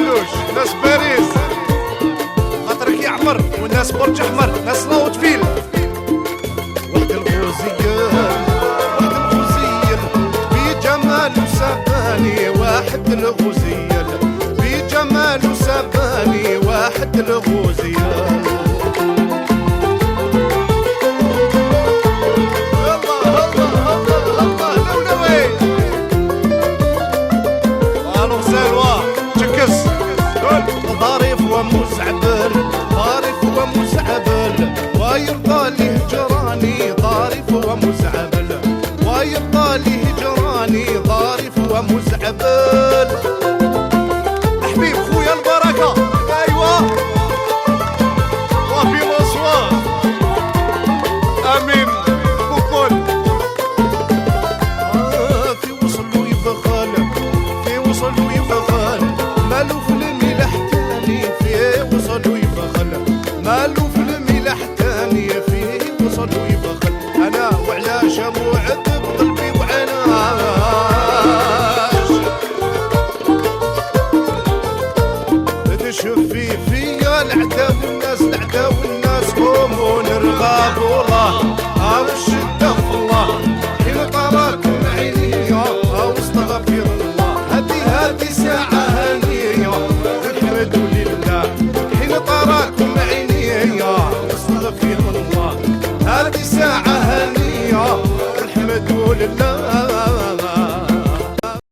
علوش، ناس باريس خاطرك يعمر، والناس برج احمر، ناس لاوت فيل. واحد الغوزية بجمال سباني، واحد الغوزية بجمال سباني، واحد الغوزية. ومزعبل ظارف ومزعبل ويرضى لي هجراني، ظارف ومزعبل ويرضى لي هجراني، ظارف ومزعبل. حبيب خويا البركة، ايوا وفي مصوار امين وكل في وصل ويبخل، في وصل ويبخل مالو في الملح تاني، في وصل ويبخل مالو في الملح تاني، في وصل ويبخل. انا وعلاش موعد بقلبي وعلاش تشفي فيا العدا والناس، العدا والناس هم ونرغب